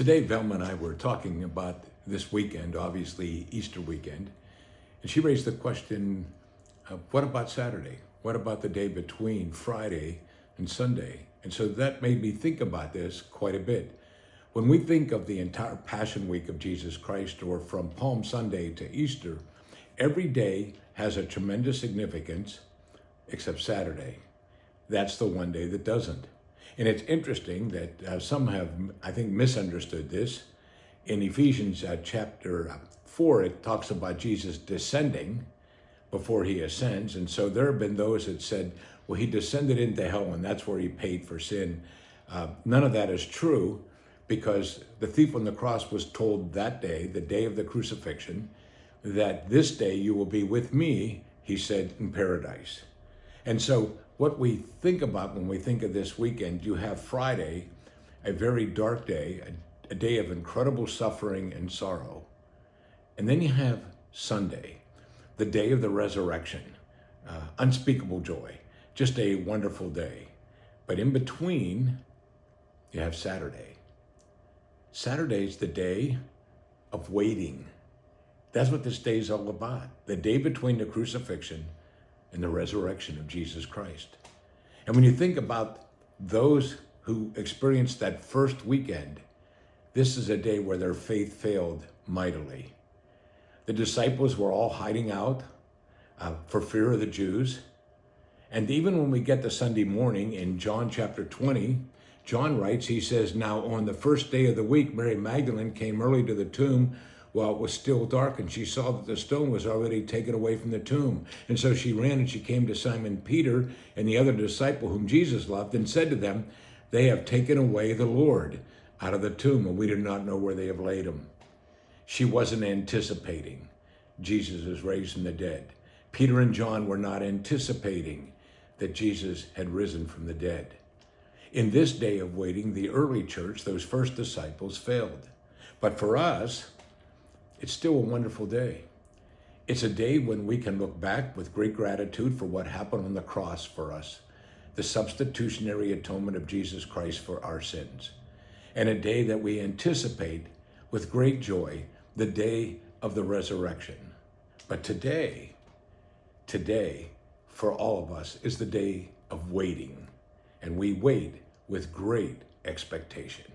Today, Velma and I were talking about this weekend, obviously Easter weekend, and she raised the question, what about Saturday? What about the day between Friday and Sunday? And so that made me think about this quite a bit. When we think of the entire Passion Week of Jesus Christ, or from Palm Sunday to Easter, every day has a tremendous significance except Saturday. That's the one day that doesn't. And it's interesting that some have, I think, misunderstood this. In Ephesians chapter 4, it talks about Jesus descending before he ascends. And so there have been those that said, well, he descended into hell and that's where he paid for sin. None of that is true, because the thief on the cross was told that day, the day of the crucifixion, that this day you will be with me, he said, in paradise. And so what we think about when we think of this weekend, you have Friday, a very dark day, a day of incredible suffering and sorrow. And then you have Sunday, the day of the resurrection, unspeakable joy, just a wonderful day. But in between, you have Saturday. Saturday is the day of waiting. That's what this day is all about. The day between the crucifixion and the resurrection of Jesus Christ. And when you think about those who experienced that first weekend, this is a day where their faith failed mightily. The disciples were all hiding out for fear of the Jews. And even when we get to Sunday morning in John chapter 20, John writes, he says, now on the first day of the week, Mary Magdalene came early to the tomb while it was still dark, and she saw that the stone was already taken away from the tomb. And so she ran and she came to Simon Peter and the other disciple whom Jesus loved, and said to them, they have taken away the Lord out of the tomb, and we do not know where they have laid him. She wasn't anticipating Jesus is raised from the dead. Peter and John were not anticipating that Jesus had risen from the dead. In this day of waiting, the early church, those first disciples, failed. But for us, it's still a wonderful day. It's a day when we can look back with great gratitude for what happened on the cross for us, the substitutionary atonement of Jesus Christ for our sins, and a day that we anticipate with great joy, the day of the resurrection. But today, for all of us, is the day of waiting, and we wait with great expectation.